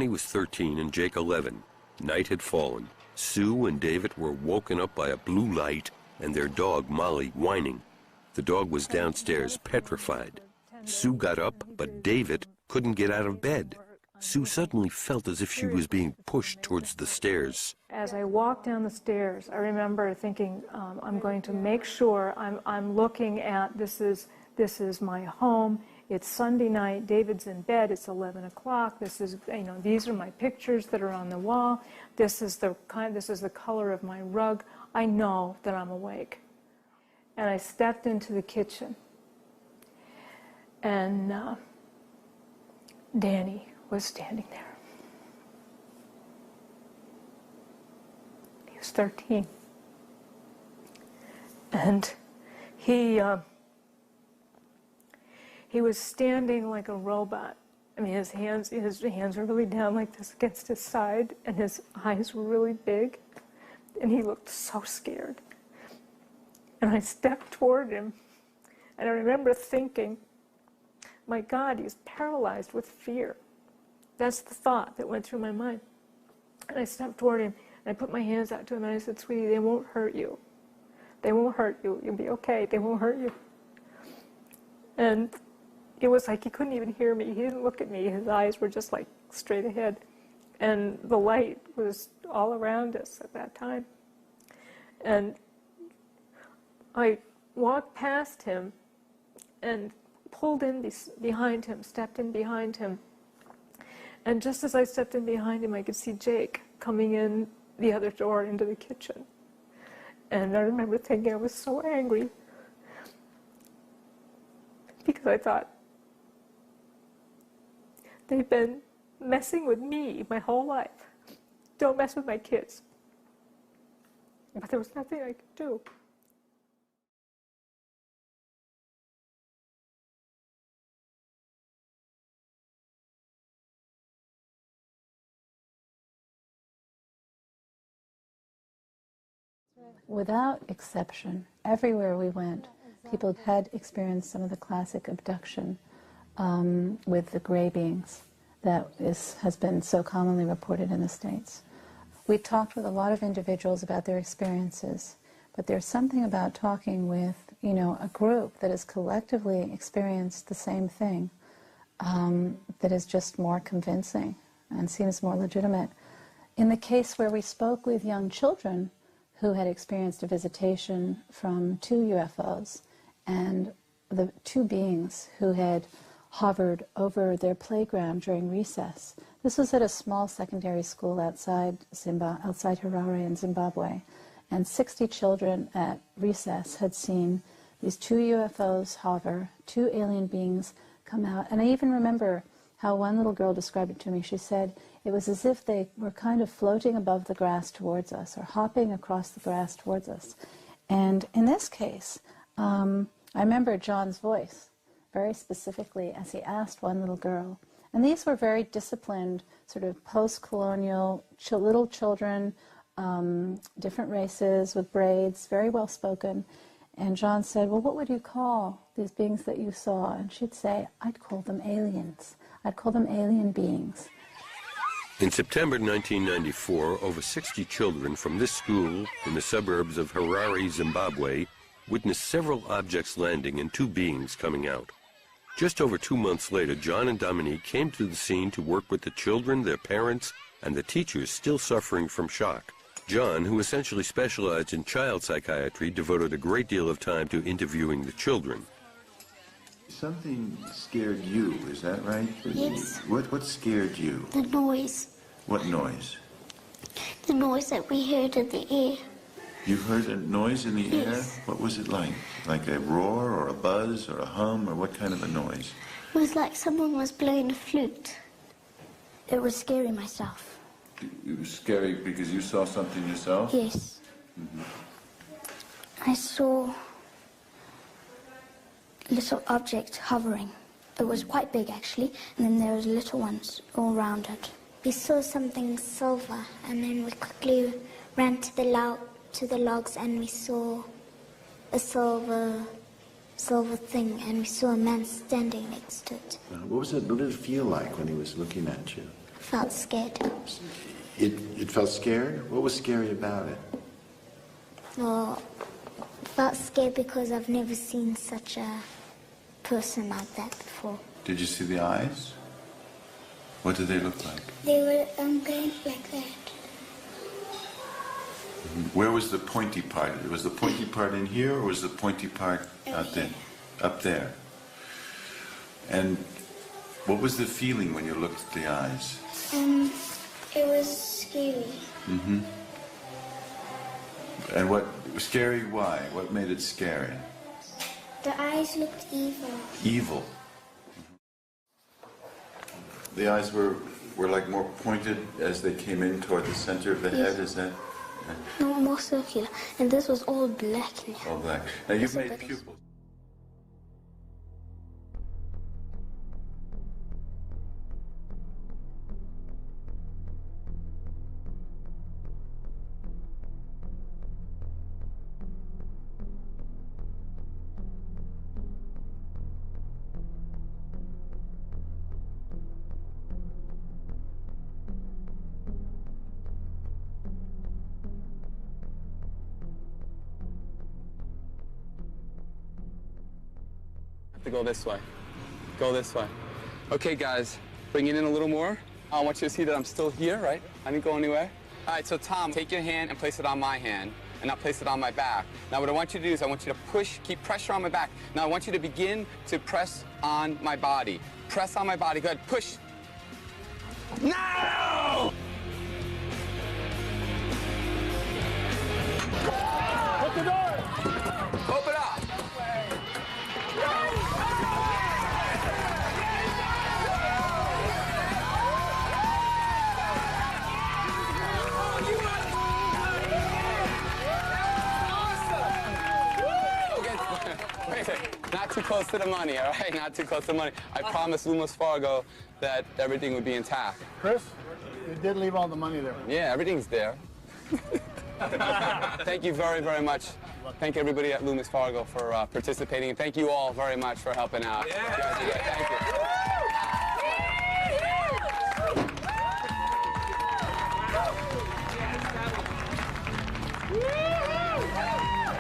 Donnie was 13 and Jake 11. Night had fallen. Sue and David were woken up by a blue light and their dog, Molly, whining. The dog was downstairs, petrified. Sue got up, but David couldn't get out of bed. Sue suddenly felt as if she was being pushed towards the stairs. As I walked down the stairs, I remember thinking, I'm going to make sure I'm looking at, this is my home. It's Sunday night, David's in bed, it's 11 o'clock, this is, these are my pictures that are on the wall, this is the color of my rug. I know that I'm awake. And I stepped into the kitchen, and Danny was standing there. He was 13. And he was standing like a robot. I mean, his hands were really down like this against his side, and his eyes were really big, and he looked so scared. And I stepped toward him, and I remember thinking, my God, he's paralyzed with fear. That's the thought that went through my mind. And I stepped toward him, and I put my hands out to him, and I said, sweetie, they won't hurt you. They won't hurt you. You'll be okay. They won't hurt you. And it was like he couldn't even hear me. He didn't look at me. His eyes were just like straight ahead. And the light was all around us at that time. And I walked past him and pulled in behind him, stepped in behind him. And just as I stepped in behind him, I could see Jake coming in the other door into the kitchen. And I remember thinking I was so angry because I thought, they've been messing with me my whole life. Don't mess with my kids. But there was nothing I could do. Without exception, everywhere we went, people had experienced some of the classic abduction with the gray beings that has been so commonly reported in the States. We talked with a lot of individuals about their experiences, but there's something about talking with, a group that has collectively experienced the same thing that is just more convincing and seems more legitimate. In the case where we spoke with young children who had experienced a visitation from 2 UFOs, and the 2 beings who had hovered over their playground during recess. This was at a small secondary school outside Harare in Zimbabwe, and 60 children at recess had seen these 2 UFOs hover, 2 alien beings come out. And I even remember how one little girl described it to me. She said it was as if they were kind of floating above the grass towards us, or hopping across the grass towards us. And in this case, I remember John's voice very specifically as he asked one little girl. And these were very disciplined, sort of post-colonial little children, different races with braids, very well spoken. And John said, well, what would you call these beings that you saw? And she'd say, I'd call them aliens. I'd call them alien beings. In September 1994, over 60 children from this school in the suburbs of Harare, Zimbabwe, witnessed several objects landing and 2 beings coming out. Just over 2 months later, John and Dominique came to the scene to work with the children, their parents, and the teachers still suffering from shock. John, who essentially specialized in child psychiatry, devoted a great deal of time to interviewing the children. Something scared you, is that right? Yes. What scared you? The noise. What noise? The noise that we heard in the air. You heard a noise in the Yes. air? What was it like? Like a roar or a buzz or a hum, or what kind of a noise? It was like someone was blowing a flute. It was scary myself. It was scary because you saw something yourself? Yes. Mm-hmm. I saw a little object hovering. It was quite big actually, and then there was little ones all around it. We saw something silver, and then we quickly ran to the logs, and we saw a silver thing, and we saw a man standing next to it. What did it feel like when he was looking at you? felt scared. It felt scared? What was scary about it? Well, felt scared because I've never seen such a person like that before. Did you see the eyes? What did they look like? They were going like that. Where was the pointy part? Was the pointy part in here, or was the pointy part out there? Up there. And what was the feeling when you looked at the eyes? It was scary. Mm-hmm. And what scary? Why? What made it scary? The eyes looked evil. Evil. The eyes were like more pointed as they came in toward the center of the head. Is that? No, more circular. And this was all black now. All black. Now you've made pupils. To go this way. Go this way. Okay, guys, bring it in a little more. I want you to see that I'm still here, right? I didn't go anywhere. All right, so Tom, take your hand and place it on my hand, and I'll place it on my back. Now, what I want you to do is I want you to push, keep pressure on my back. Now, I want you to begin to press on my body. Press on my body. Go ahead, push. No! Open the door! Open up! Not too close to the money, all right? Not too close to the money. I promised Lumos Fargo that everything would be intact. Chris, you did leave all the money there. Yeah, everything's there. Thank you very, very much. Thank everybody at Lumos Fargo for participating, and thank you all very much for helping out. Yeah. You guys are good. Thank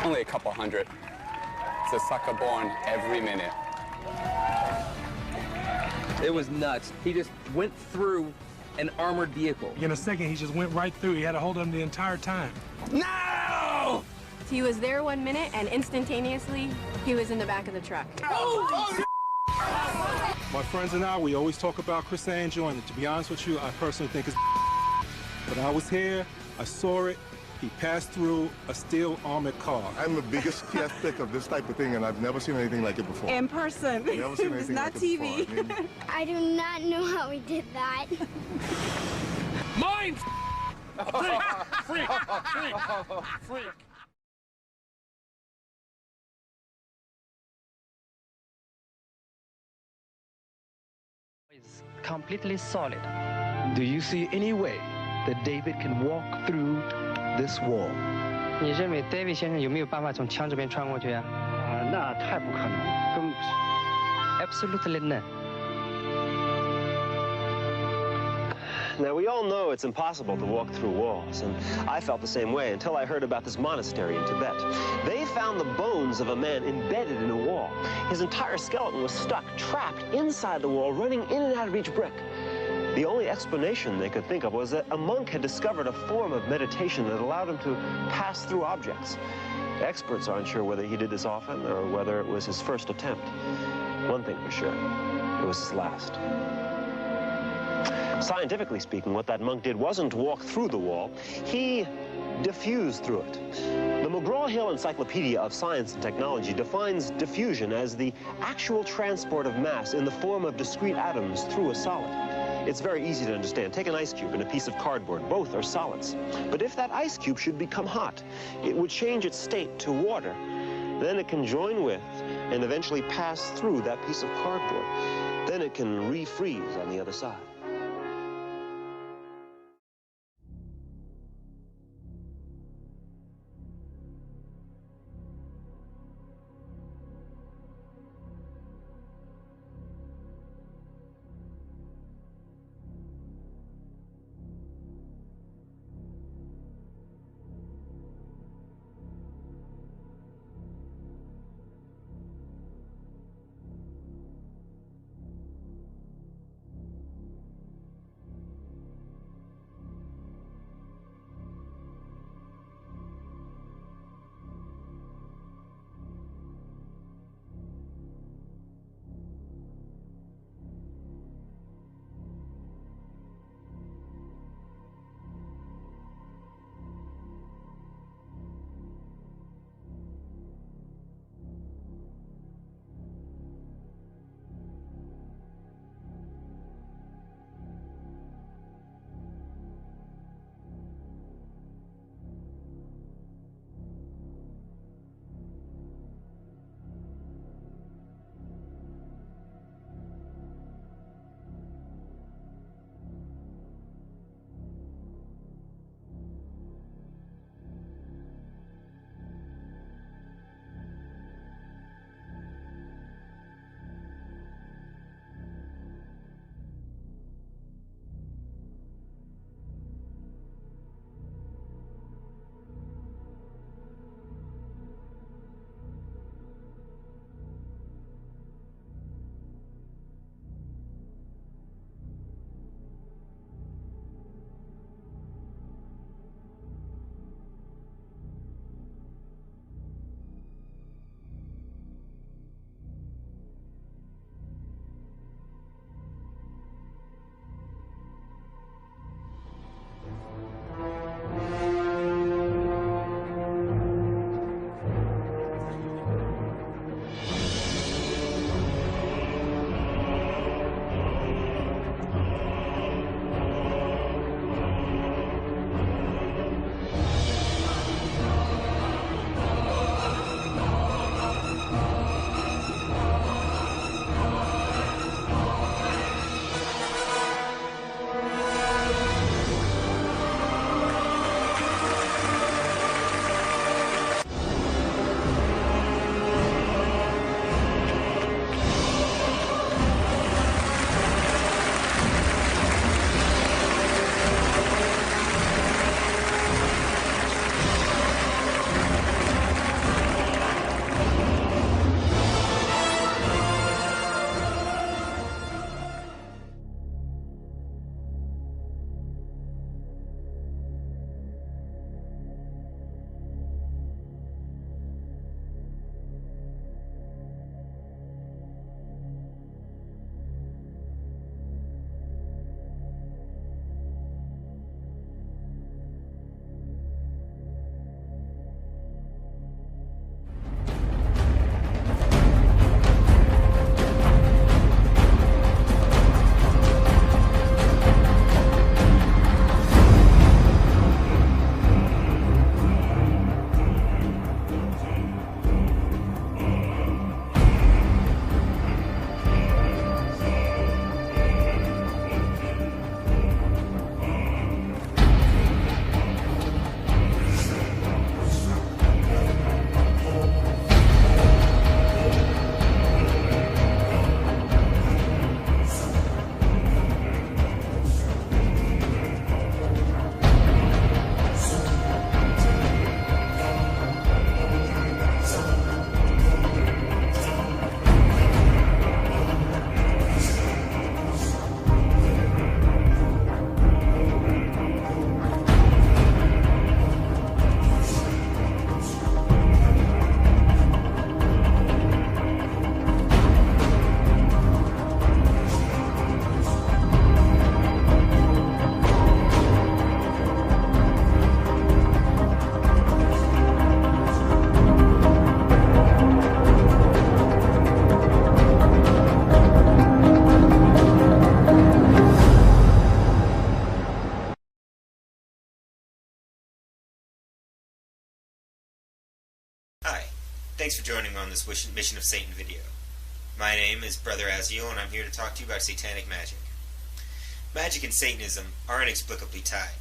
you. Only a couple hundred. It's a sucker born every minute. It was nuts. He just went through an armored vehicle. In a second, he just went right through. He had a hold of him the entire time. No! He was there 1 minute, and instantaneously, he was in the back of the truck. Oh! My friends and I, we always talk about Chris Angel, and to be honest with you, I personally think it's but I was here, I saw it. He passed through a steel armored car. I'm the biggest skeptic of this type of thing, and I've never seen anything like it before. In person. Never seen anything It's not like TV. It before. I do not know how we did that. Mine! Freak! Freak! Is completely solid. Do you see any way that David can walk through this wall? 你认为 David 先生有没有办法从墙这边穿过去啊？那太不可能，根本不是。 Absolutely none. Now, we all know it's impossible to walk through walls, and I felt the same way until I heard about this monastery in Tibet. They found the bones of a man embedded in a wall. His entire skeleton was stuck, trapped inside the wall, running in and out of each brick. The only explanation they could think of was that a monk had discovered a form of meditation that allowed him to pass through objects. Experts aren't sure whether he did this often or whether it was his first attempt. One thing for sure, it was his last. Scientifically speaking, what that monk did wasn't walk through the wall, he diffused through it. The McGraw-Hill Encyclopedia of Science and Technology defines diffusion as the actual transport of mass in the form of discrete atoms through a solid. It's very easy to understand. Take an ice cube and a piece of cardboard. Both are solids. But if that ice cube should become hot, it would change its state to water. Then it can join with and eventually pass through that piece of cardboard. Then it can refreeze on the other side. Thanks for joining me on this Mission of Satan video. My name is Brother Aziel, and I'm here to talk to you about satanic magic. Magic and Satanism are inexplicably tied.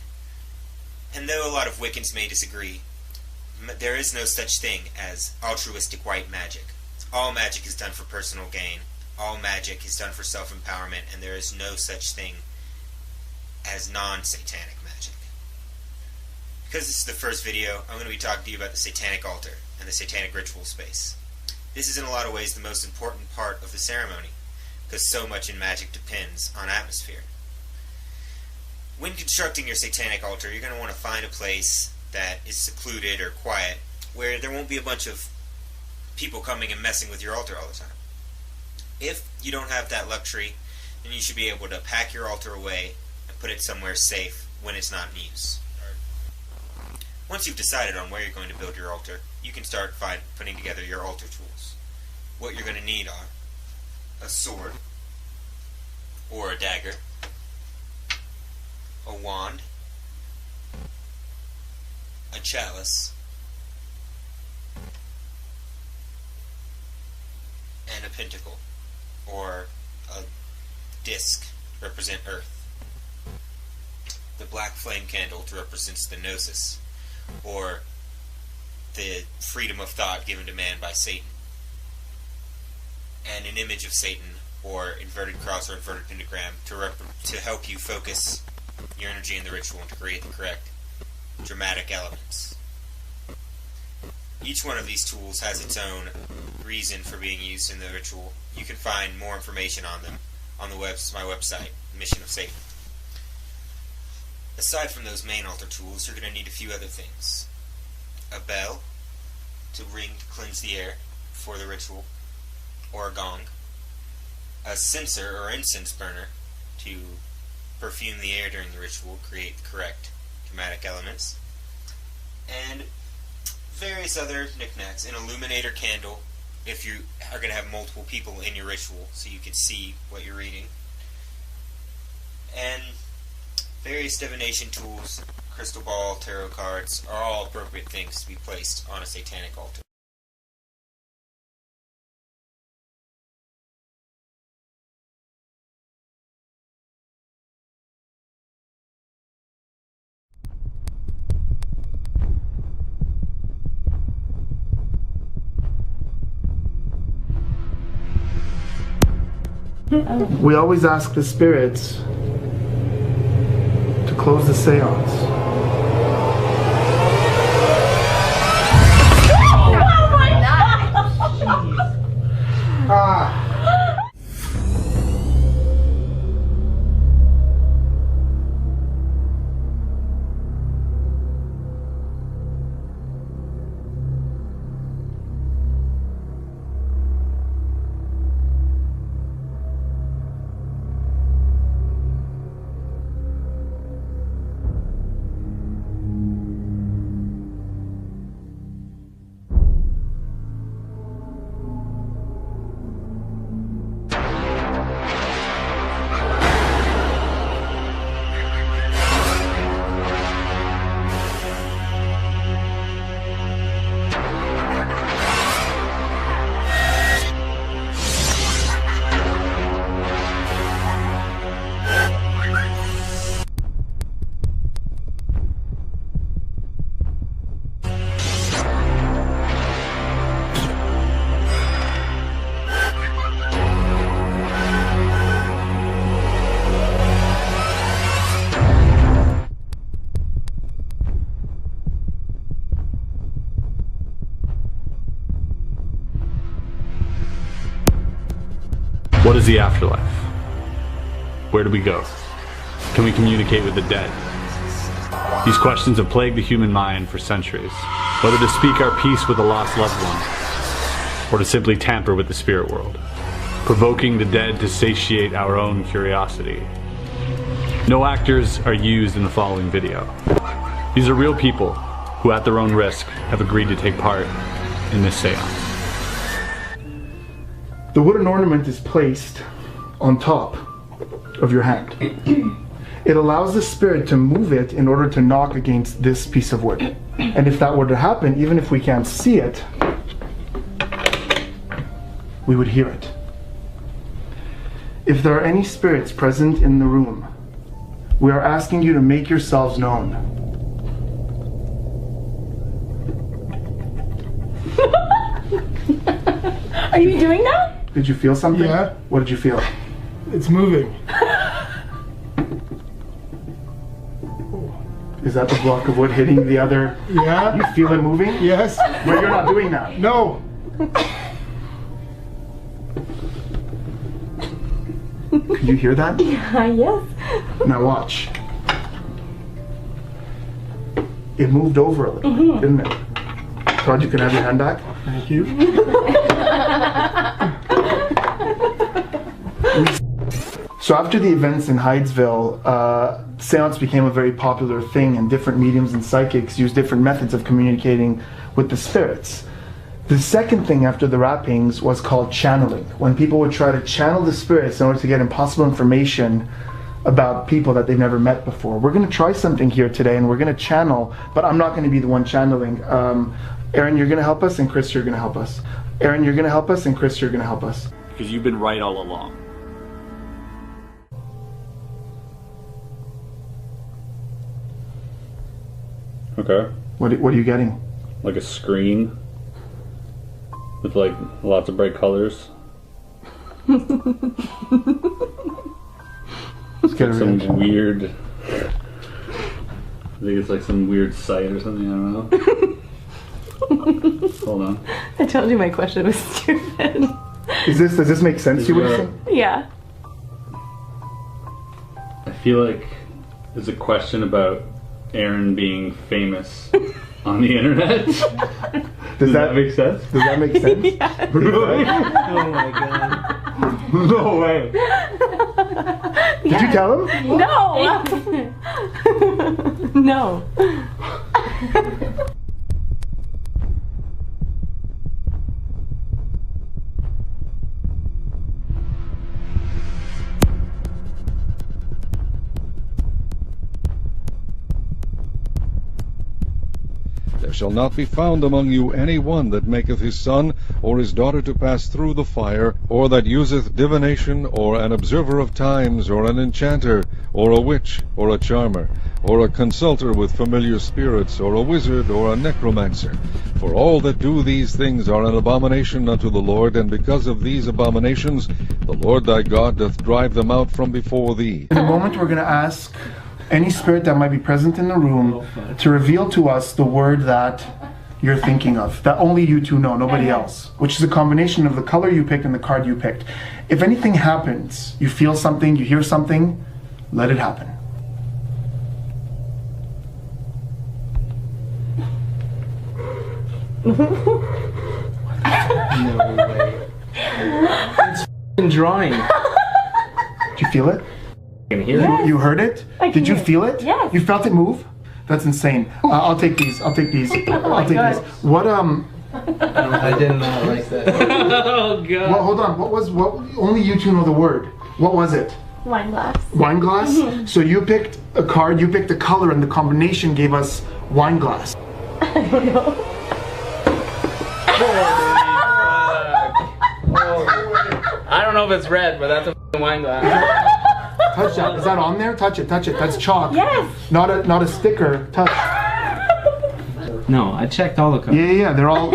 And though a lot of Wiccans may disagree, there is no such thing as altruistic white magic. All magic is done for personal gain. All magic is done for self-empowerment, and there is no such thing as non-satanic magic. Because this is the first video, I'm going to be talking to you about the satanic altar and the satanic ritual space. This is in a lot of ways the most important part of the ceremony, because so much in magic depends on atmosphere. When constructing your satanic altar, you're going to want to find a place that is secluded or quiet, where there won't be a bunch of people coming and messing with your altar all the time. If you don't have that luxury, then you should be able to pack your altar away and put it somewhere safe when it's not in use. Once you've decided on where you're going to build your altar, you can start putting together your altar tools. What you're going to need are a sword or a dagger, a wand, a chalice, and a pentacle, or a disc to represent earth. The black flame candle to represent the gnosis, or the freedom of thought given to man by Satan. And an image of Satan, or inverted cross or inverted pentagram, to help you focus your energy in the ritual and to create the correct dramatic elements. Each one of these tools has its own reason for being used in the ritual. You can find more information on them on my website, Mission of Satan. Aside from those main altar tools, you're going to need a few other things. A bell to ring to cleanse the air for the ritual, or a gong. A censer or incense burner to perfume the air during the ritual, create the correct dramatic elements. And various other knickknacks. An illuminator candle if you are going to have multiple people in your ritual so you can see what you're reading. And various divination tools, crystal ball, tarot cards, are all appropriate things to be placed on a satanic altar. We always ask the spirits to close the seance. Oh my God! What is the afterlife? Where do we go? Can we communicate with the dead? These questions have plagued the human mind for centuries. Whether to speak our peace with a lost loved one, or to simply tamper with the spirit world, provoking the dead to satiate our own curiosity. No actors are used in the following video. These are real people who, at their own risk, have agreed to take part in this seance. The wooden ornament is placed on top of your hand. It allows the spirit to move it in order to knock against this piece of wood. And if that were to happen, even if we can't see it, we would hear it. If there are any spirits present in the room, we are asking you to make yourselves known. Are you doing that? Did you feel something? Yeah. What did you feel? It's moving. Is that the block of wood hitting the other? Yeah. You feel it moving? Yes. But you're not doing that. No. Can you hear that? Yeah, yes. Now watch. It moved over a little, didn't it? Todd, you can have your hand back. Thank you. So after the events in Hydesville, seance became a very popular thing, and different mediums and psychics used different methods of communicating with the spirits. The second thing after the rappings was called channeling, when people would try to channel the spirits in order to get impossible information about people that they've never met before. We're going to try something here today, and we're going to channel, but I'm not going to be the one channeling. Aaron, you're going to help us, and Chris, you're going to help us. Aaron, you're going to help us, and Chris, you're going to help us. Because you've been right all along. Okay. What are you getting? Like a screen with like lots of bright colors. Let's get like some weird. I think it's like some weird site or something. I don't know. Hold on. I told you my question was stupid. Does this make sense to you? What you're saying? Yeah. I feel like there's a question about Aaron being famous on the internet. Does that make sense? Does that make sense? Yeah. Oh my god. No way. Did you tell him? No. No. There shall not be found among you any one that maketh his son or his daughter to pass through the fire, or that useth divination, or an observer of times, or an enchanter, or a witch, or a charmer, or a consulter with familiar spirits, or a wizard, or a necromancer. For all that do these things are an abomination unto the Lord, and because of these abominations the Lord thy God doth drive them out from before thee. In a moment we're going to ask any spirit that might be present in the room to reveal to us the word that you're thinking of, that only you two know, nobody else, which is a combination of the color you picked and the card you picked. If anything happens, you feel something, you hear something, let it happen. No way. It's f***ing drawing. Did you feel it? I can hear it. You heard it? Did you feel it? Yes. You felt it move? That's insane. I'll take these. I'll take these. I'll take these. What I did not like that. Oh god. Well, hold on. What only you two know the word. What was it? Wine glass. Wine glass? So you picked a card, you picked a color, and the combination gave us wine glass. I don't know. I don't know if it's red, but that's a f***ing wine glass. Touch that. Is that on there? Touch it. Touch it. That's chalk. Yes. Not a sticker. Touch. No, I checked all the cards. Yeah. They're all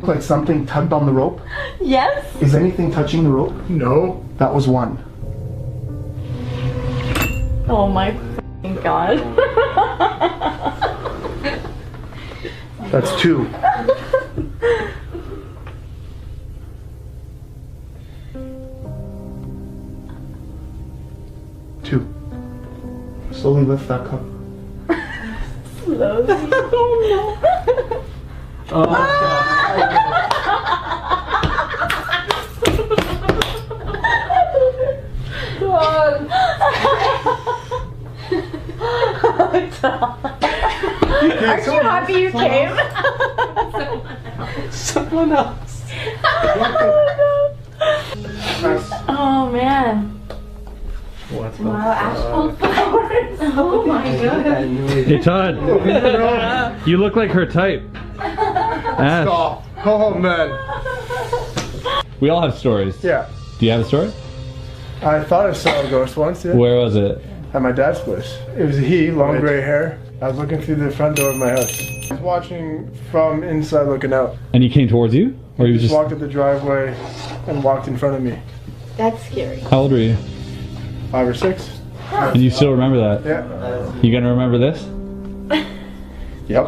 like something tugged on the rope. Yes. Is anything touching the rope? No. That was one. Oh my f***ing god. That's two. Two. Slowly lift that cup. Slowly. Oh no. Oh god. Aren't you happy you came? Someone else. Oh man. What's Wow, asphalt flowers. Oh my god. Hey Todd, you look like her type. Ash. Stop. Oh man. We all have stories. Yeah. Do you have a story? I thought I saw a ghost once, yeah. Where was it? At my dad's place. It was he, long gray hair. I was looking through the front door of my house. I was watching from inside looking out. And he came towards you? Or He you just walked up the driveway and walked in front of me. That's scary. How old were you? 5 or 6. And you still remember that? Yeah. You gonna remember this? Yep.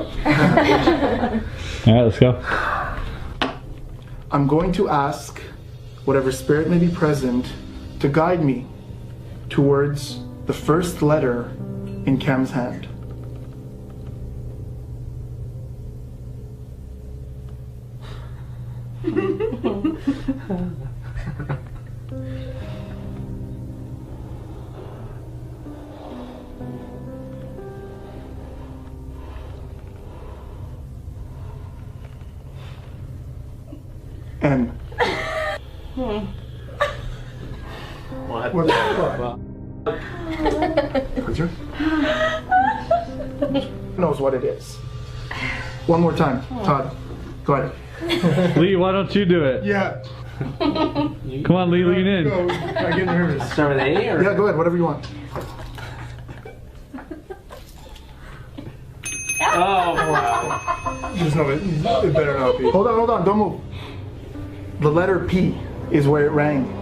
Alright, let's go. I'm going to ask whatever spirit may be present to guide me towards the first letter in Cam's hand. N. What? What's your? Knows what it is. One more time, Todd. Go ahead. Lee, why don't you do it? Yeah. Come on, Lee, lean in. Go. I get nervous. Start with A or? Yeah, go ahead. Whatever you want. Oh, wow. There's no. It better not be. Hold on. Don't move. The letter P is where it rang.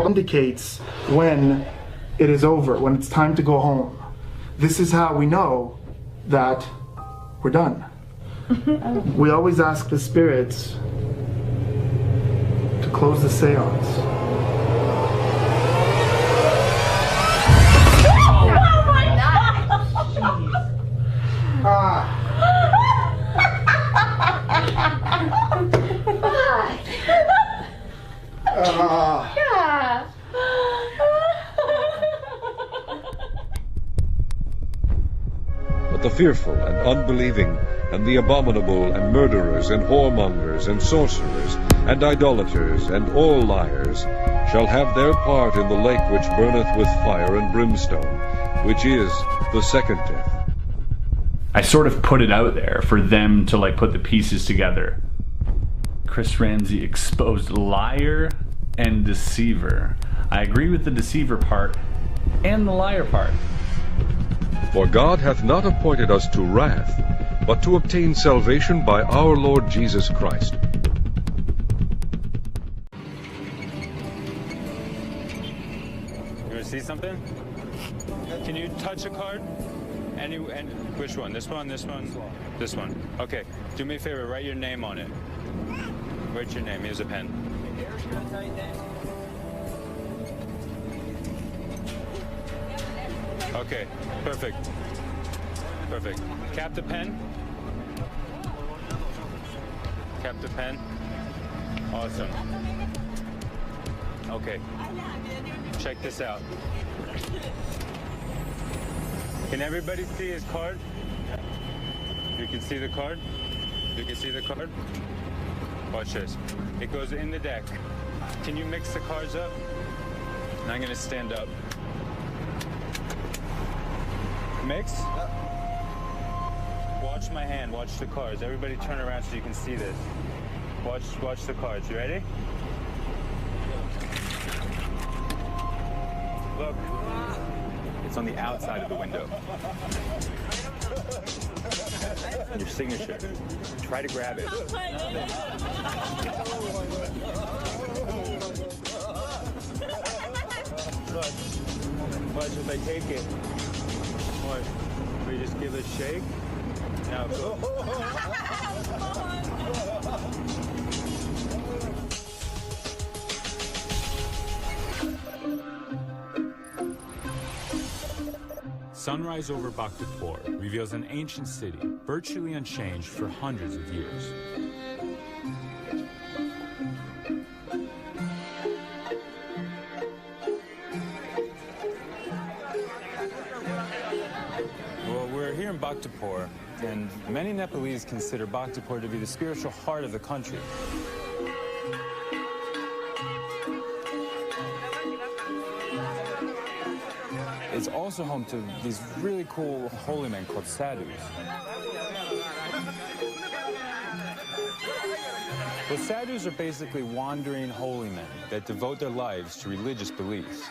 Indicates when it is over, when it's time to go home. This is how we know that we're done. We always ask the spirits to close the seance. Yeah. But the fearful and unbelieving, and the abominable, and murderers, and whoremongers, and sorcerers, and idolaters, and all liars, shall have their part in the lake which burneth with fire and brimstone, which is the second death. I sort of put it out there for them to like put the pieces together. Chris Ramsey exposed liar and deceiver. I agree with the deceiver part and the liar part. For God hath not appointed us to wrath, but to obtain salvation by our Lord Jesus Christ. You want to see something? Can you touch a card? And which one? This one, this one, this one. Okay, do me a favor, write your name on it. Write your name, here's a pen. Okay, perfect. Perfect. Cap the pen. Cap the pen. Awesome. Okay. Check this out. Can everybody see his card? You can see the card? You can see the card? Watch this. It goes in the deck. Can you mix the cards up? And I'm gonna stand up. Mix. Watch my hand, watch the cards. Everybody turn around so you can see this. Watch the cards. You ready? Look. It's on the outside of the window. Your signature. Try to grab it. Watch if I take it. Watch. We just give it a shake. Now go. Sunrise over Bhaktapur reveals an ancient city, virtually unchanged for hundreds of years. Well, we're here in Bhaktapur, and many Nepalese consider Bhaktapur to be the spiritual heart of the country. it's also home to these really cool holy men called sadhus. Well, sadhus are basically wandering holy men that devote their lives to religious beliefs.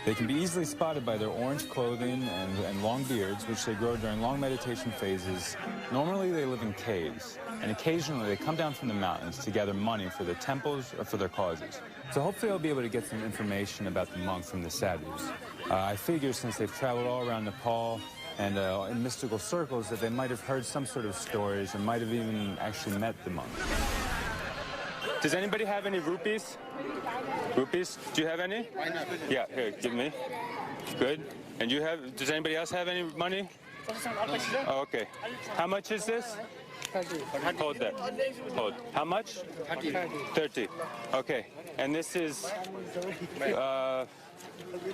They can be easily spotted by their orange clothing and long beards, which they grow during long meditation phases. Normally, they live in caves, and occasionally they come down from the mountains to gather money for their temples or for their causes. So hopefully I'll be able to get some information about the monks from the sadhus. I figure since they've traveled all around Nepal and in mystical circles that they might have heard some sort of stories or might have even actually met the monks. Does anybody have any rupees? Rupees? Do you have any? Yeah, here, give me. Good. And you have, does anybody else have any money? Oh, okay. How much is this? Hold that. Hold. How much? 30. Okay. And this is,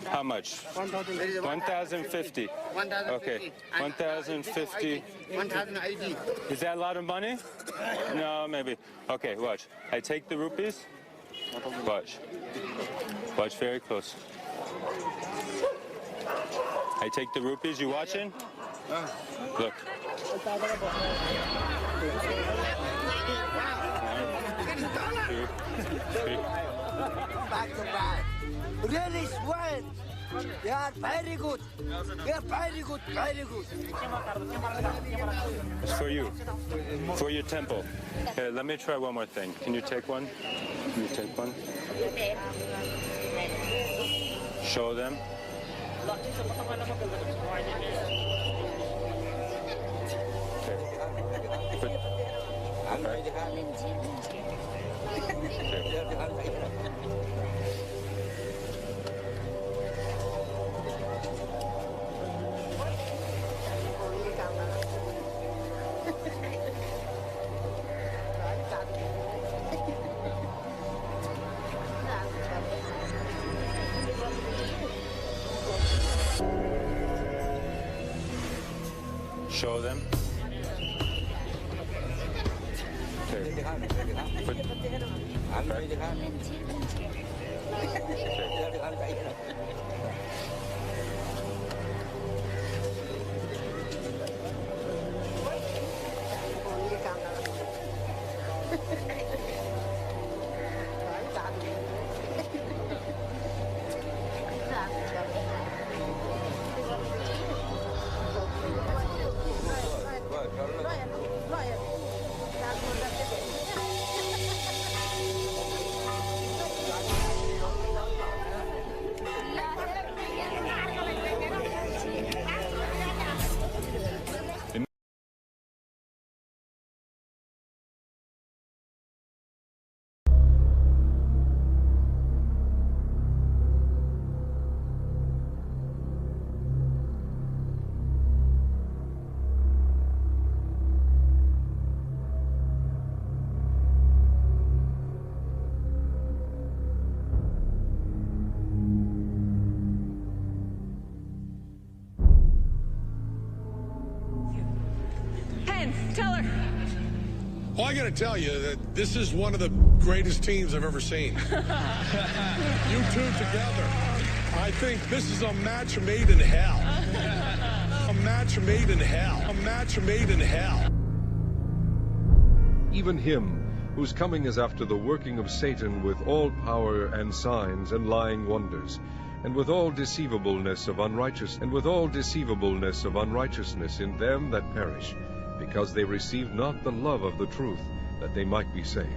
how much? 1,050. Okay. 1,050. 1,080. Is that a lot of money? No, maybe. Okay, watch. I take the rupees. Watch. Watch very close. I take the rupees. You watching? Look. 1, 2, 3. Really sweet. Yeah, very good. Yeah, very good, very good. It's for you. For your temple. Here, let me try one more thing. Can you take one? Can you take one? Show them. Show them. Okay. Tell her. Well, I got to tell you that this is one of the greatest teams I've ever seen. You two together. I think this is a match made in hell. A match made in hell. A match made in hell. Even him, whose coming is after the working of Satan with all power and signs and lying wonders, and with all deceivableness of unrighteousness in them that perish, because they receive not the love of the truth, that they might be saved.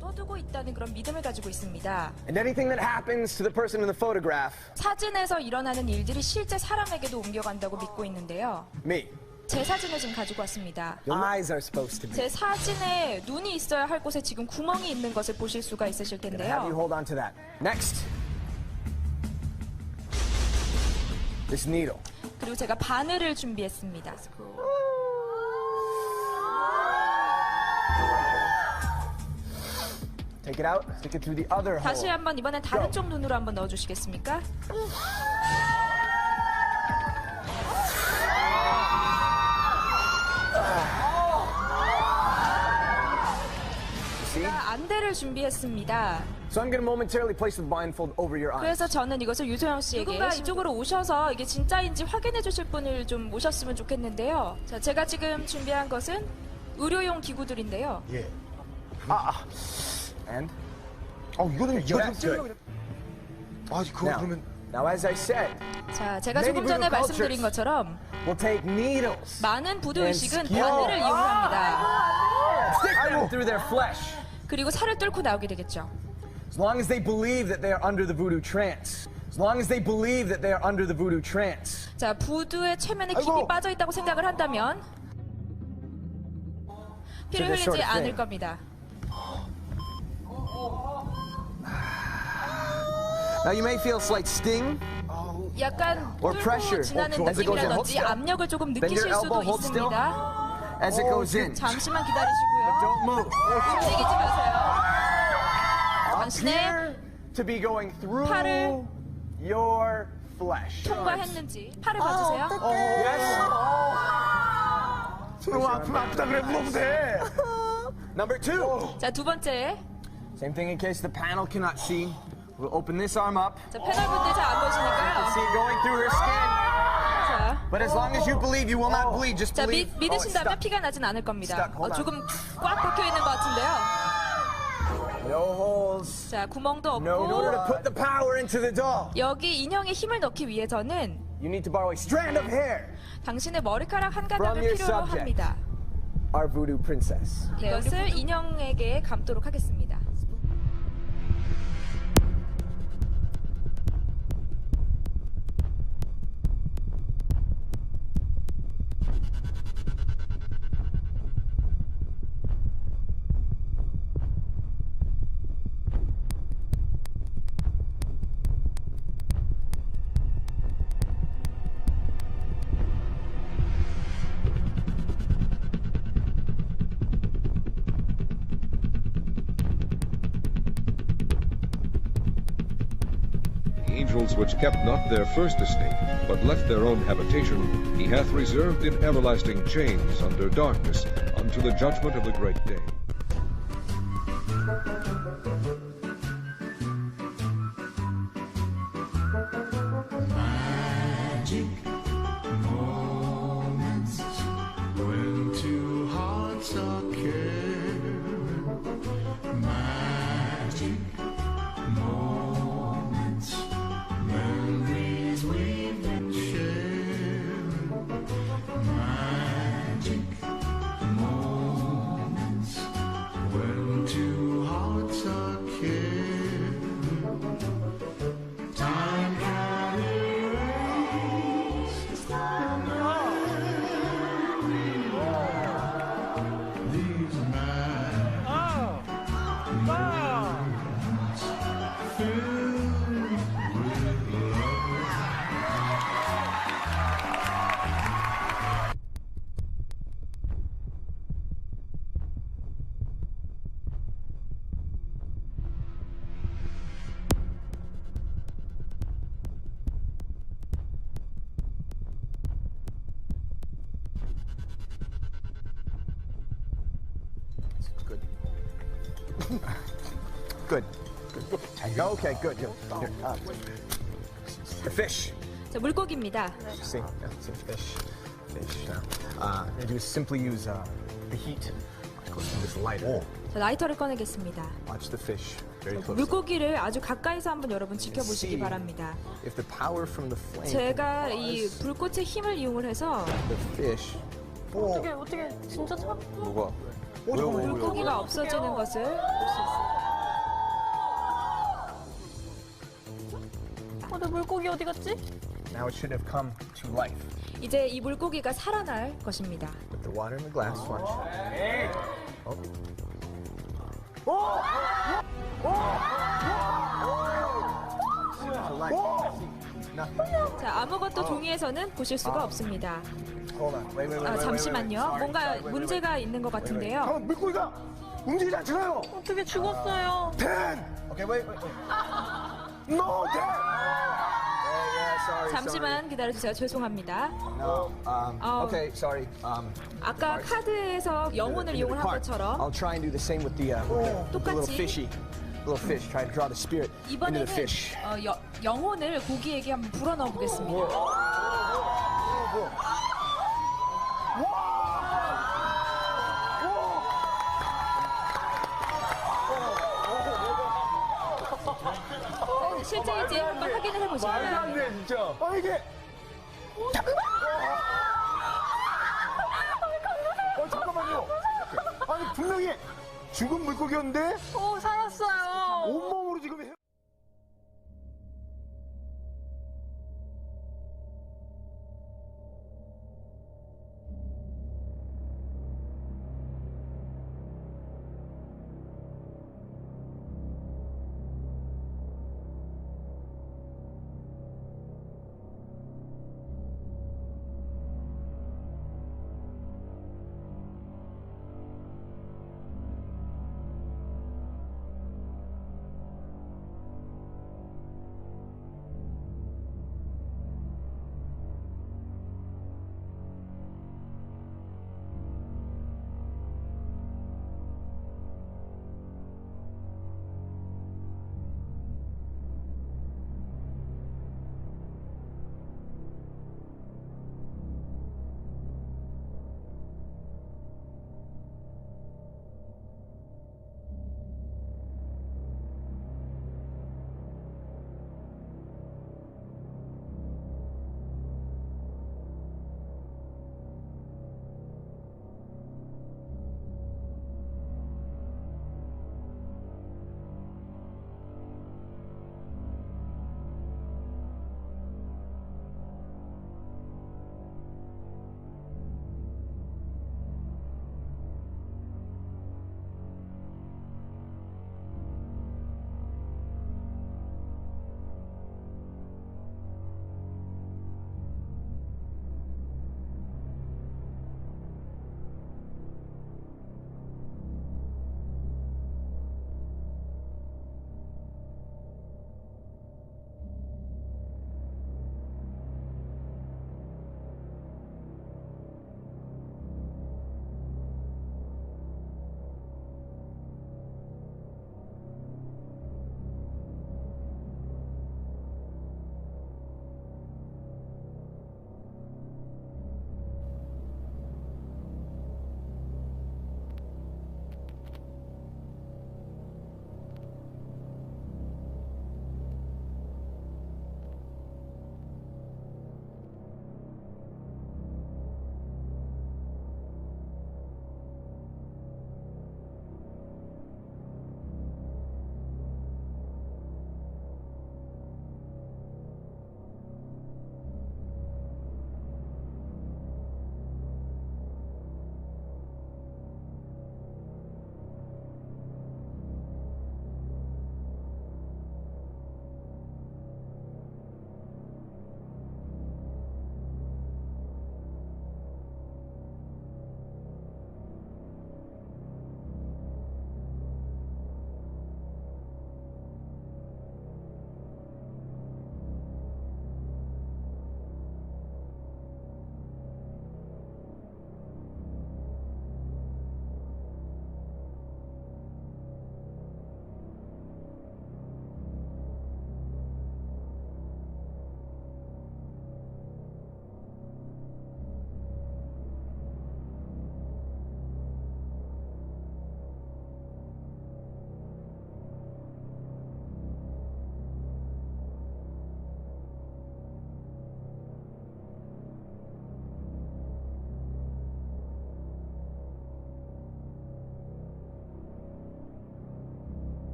가둬두고 있다는 그런 믿음을 가지고 있습니다. And anything that happens to the person in the photograph, 사진에서 일어나는 일들이 실제 사람에게도 옮겨간다고 믿고 있는데요. me, 제 사진을 지금 가지고 왔습니다. eyes are supposed to be. 제 사진에 눈이 있어야 할 곳에 지금 구멍이 있는 것을 보실 수가 있으실 Gonna have you 텐데요. hold on to that. Next, this needle. 그리고 제가 바늘을 준비했습니다. Take it out. Stick it through the other hole. 다시 한번 이번엔 다른 쪽 눈으로 한번 넣어주시겠습니까? 제가 안대를 준비했습니다. So I'm going to momentarily place the blindfold over your eyes. 그래서 저는 이것을 유소영 씨에게 누군가 이쪽으로 오셔서 이게 진짜인지 확인해 주실 분을 좀 모셨으면 좋겠는데요. 자, 제가 지금 준비한 것은 의료용 기구들인데요. 예. And? 이거는 Now, as I said, 자, 제가 many 조금 전에 voodoo 말씀드린 cultures 것처럼 will take needles 많은 부두 and 의식은 skewer. 바늘을 이용합니다. Stick them through their flesh. 그리고 살을 뚫고 나오게 되겠죠. As long as they believe that they are under the voodoo trance. As long as they believe that they are under the voodoo trance. 자, 부두의 최면에 깊이 빠져 있다고 생각을 한다면 피를 this sort 흘리지 of 않을 thing. 겁니다. Now you may feel a slight sting. 약간 Or pressure. 뚫고 지나는 As it goes in, hold 느낌이라든지 still. 압력을 조금 Bend your 느끼실 수도 elbow, hold still. 있습니다. As it goes in. 잠시만 기다리시고요. Don't move. 움직이지 마세요. Appear 당신의 to be going through 팔을 your flesh. 통과했는지 팔을 봐주세요. 아프다 그래 물어보면 돼. Number 2. 자, 두 번째. Same thing in case the panel cannot see. We'll open this arm up. 자, 패널분들 잘 안 보시니까요. See it going through her skin. 자, But as long as you believe, you will not bleed. Just 자 believe. 믿으신다면 피가 나진 않을 겁니다. Stuck. Hold on. 조금 꽉 박혀 있는 것 같은데요. No holes. 자, 구멍도 No. In order to 없고 put the power into the doll, 여기 인형에 힘을 넣기 위해서는 you need to borrow a strand of hair 당신의 머리카락 한 from 가닥을 your 필요로 subject, 합니다. our voodoo princess. 이것을 인형에게 감도록 하겠습니다. Angels which kept not their first estate, but left their own habitation, he hath reserved in everlasting chains under darkness unto the judgment of the great day. Magic moments when two hearts are caring. Magic moments, memories we've been sharing. Magic moments when two hearts are caring. Time can erase these moments filled with love. Good. Good. Okay, good. Here, the fish. 자, 물고기입니다. See, fish. Now, I'm going to do is simply use the heat. This lighter. 자, 라이터를 꺼내겠습니다. Watch the fish very closely. 물고기를 아주 가까이서 한번 여러분 지켜보시기 바랍니다. If the power from the flame 제가 이 불꽃의 힘을 이용을 해서 the fish. 어떻게 진짜 차? 뭐가? 물고기가 없어지는 것을 볼 수 있습니다. 내 물고기 어디 갔지? Now it should have come to life. 이제 이 물고기가 살아날 것입니다. Put the water in the glass. Watch. 자, 아무것도 종이에서는 보실 수가 없습니다. Hold on. Wait. 잠시만요. 뭔가 문제가 있는 것 같은데요. 물고기가 움직이지 않잖아요. 어떻게 죽었어요? Okay, wait. No, Dan. 잠시만 기다려주세요. 죄송합니다. No. Okay, sorry. 아까 카드에서 영혼을 이용을 한 것처럼 I'll try and do the same with the little fishy. Little fish. Try to draw the spirit into the 이번에는 fish. 영혼을 고기에게 한번 불어넣어 보겠습니다. 실제인지 한번 확인을 해보시죠. 말도 안 돼, 진짜. 이게. 잠깐만요. 아니, 분명히 죽은 물고기였는데? 살았어요. 온몸으로 지금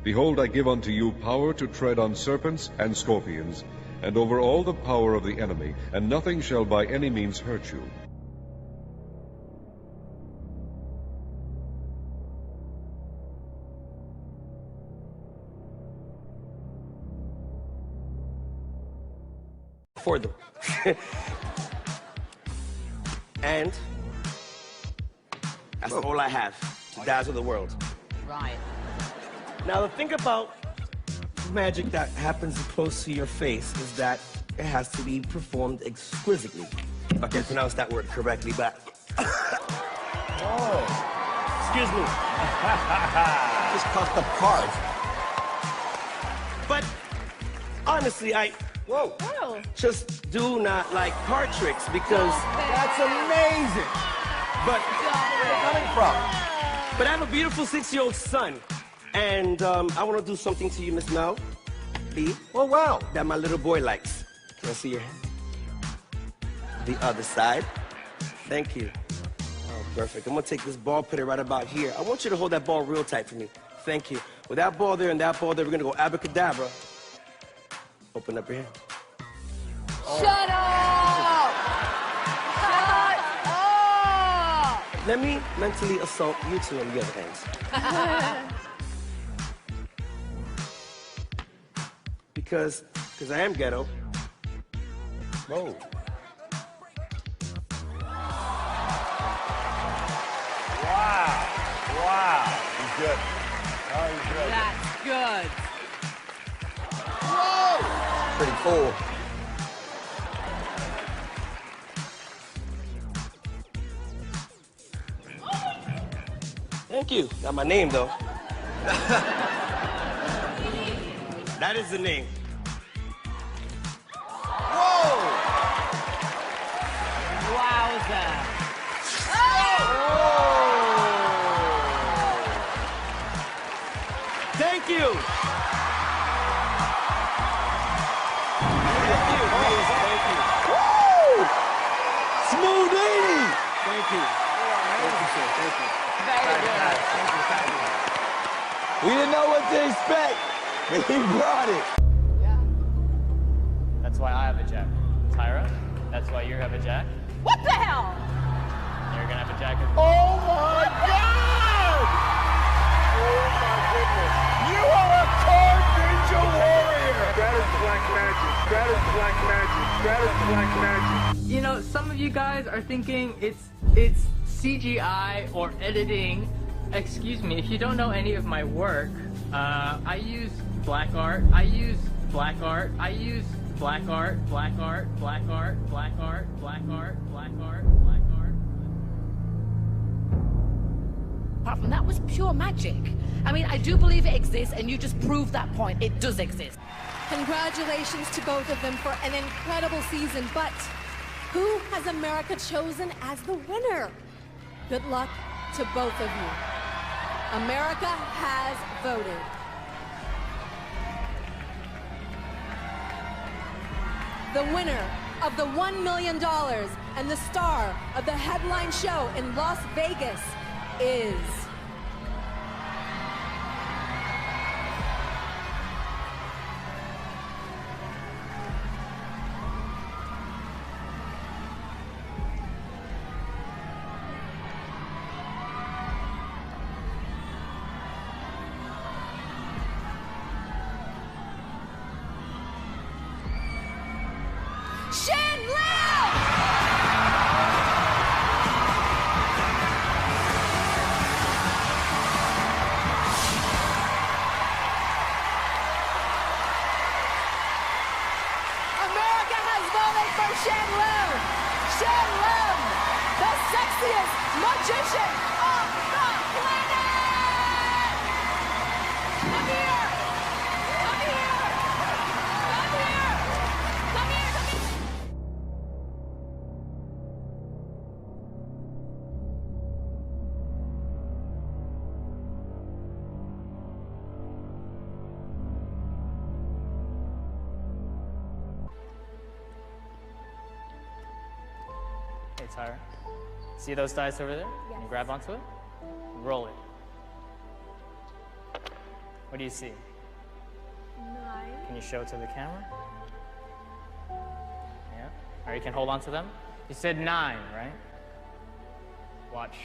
Behold, I give unto you power to tread on serpents and scorpions, and over all the power of the enemy, and nothing shall by any means hurt you. For them. And that's all I have to dazzle the world. Right. Now, the thing about magic that happens close to your face is that it has to be performed exquisitely. If I can pronounce that word correctly, but... Oh. Excuse me. Just cut the part. But, honestly, just do not like card tricks because... That's amazing. But... Where are you coming from? But I have a beautiful 6-year-old son. And I want to do something to you, Miss Mel. B. Oh, wow. That my little boy likes. Can I see your hand? The other side. Thank you. Oh, perfect. I'm going to take this ball, put it right about here. I want you to hold that ball real tight for me. Thank you. With that ball there and that ball there, we're going to go abracadabra. Open up your hand. Shut up! Shut up! Let me mentally assault you two on the other hands. Because I am ghetto. Whoa. Wow. He's good. Oh, he's good. That's good. Whoa! Pretty cool. Thank you. Not my name, though. That is the name. Whoa! Wowza. Thank you. Thank you. Woo! Smooth eating! Thank you. Thank you, sir. Thank you. Very good. Thank you. We didn't know what to expect, but he brought it. That's why I have a jack. Tyra, that's why you have a jack. What the hell? You're gonna have a jack as well. Oh my God! Oh my goodness. You are a card ninja warrior! That is black magic. That is black magic. That is black magic. You know, some of you guys are thinking it's CGI or editing. Excuse me, if you don't know any of my work, I use black art. I use black art. I use black art, black art, black art, black art, black art, black art, black art. Apart from that was pure magic. I mean, I do believe it exists, and you just proved that point. It does exist. Congratulations to both of them for an incredible season, but who has America chosen as the winner? Good luck to both of you. America has voted. The winner of the $1 million and the star of the headline show in Las Vegas is... Hey, Tyra. See those dice over there? Yes. Can you grab onto it? Roll it. What do you see? 9. Can you show it to the camera? Yeah. Or you can hold on to them. You said 9, right? Watch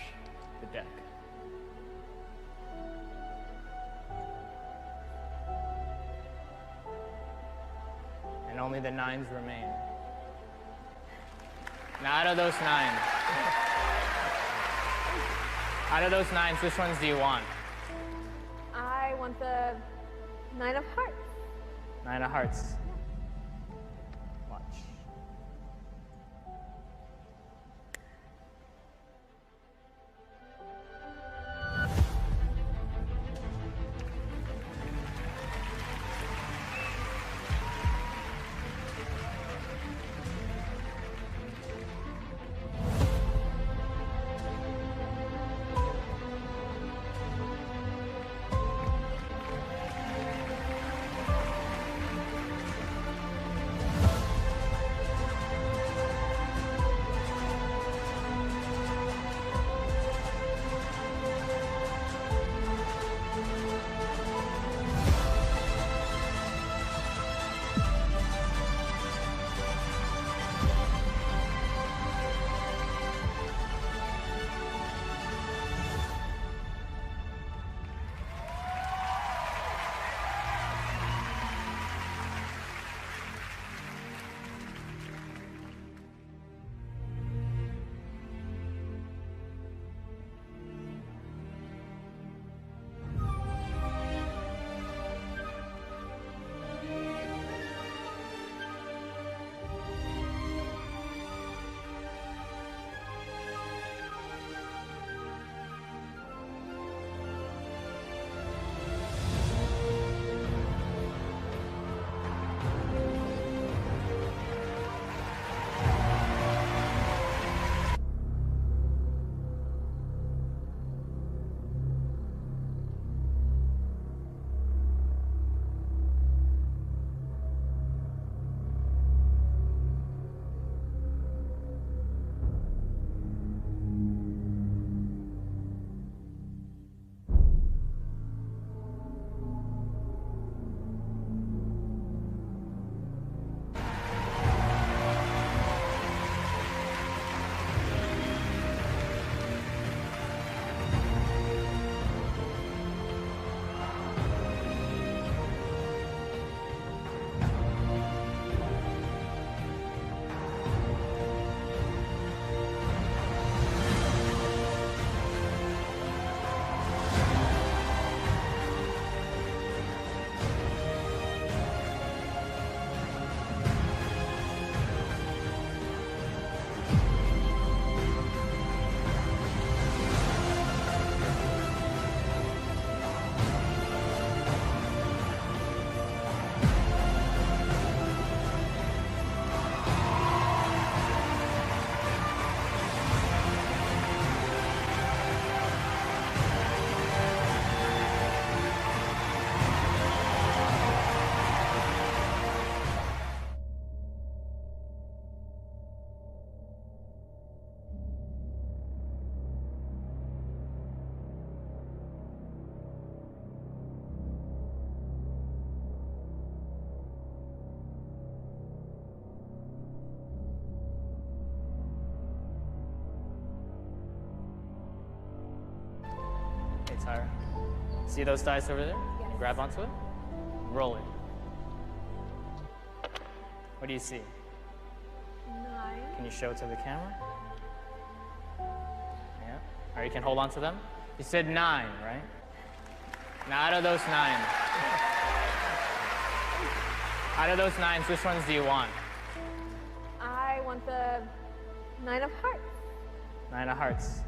the deck. And only the 9s remain. Now out of those 9s, which ones do you want? I want the 9 of hearts. 9 of hearts. Watch. Tyra. See those dice over there? Yes. Can you grab onto it? Roll it. What do you see? 9. Can you show it to the camera? Yeah. Or you can hold on to them. You said 9, right? Now out of those 9s, which ones do you want? I want the 9 of hearts. 9 of hearts.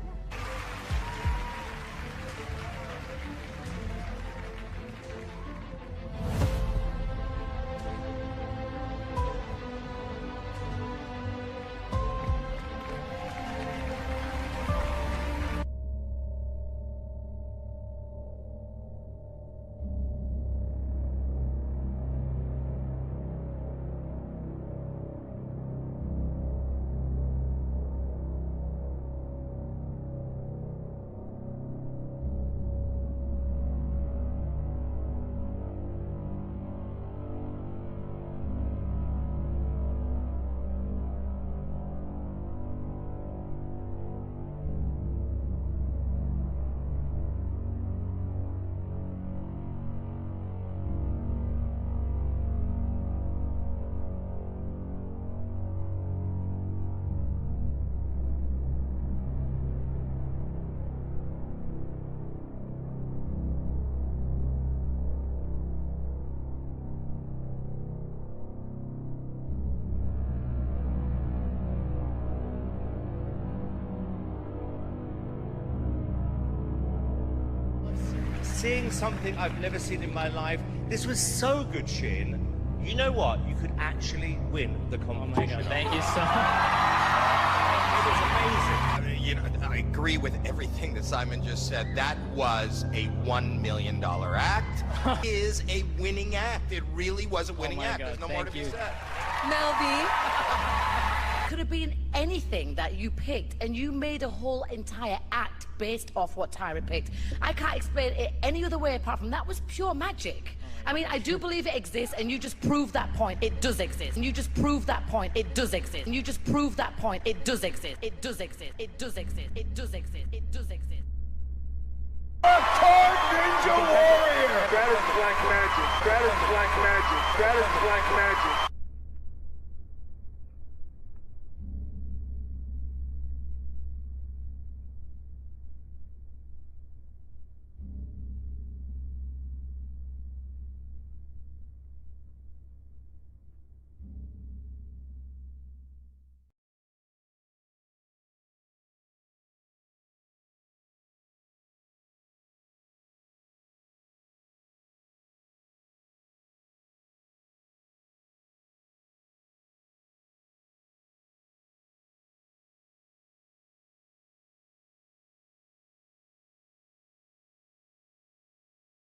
seeing something I've never seen in my life. This was so good, Shane. You know what? You could actually win the competition. Oh my God, thank you so much. It was amazing. I mean, you know, I agree with everything that Simon just said. That was a $1 million act. It is a winning act. It really was a winning act. God, There's no more to be said. Melby. Could have been anything that you picked, and you made a whole entire act based off what Tyra picked. I can't explain it any other way apart from that was pure magic. I mean, I do believe it exists, and you just proved that point. It does exist. And you just proved that point. It does exist. And you just proved that point. It does exist. It does exist. It does exist. It does exist. It does exist. A card ninja warrior! That is black magic. That is black magic. That is black magic.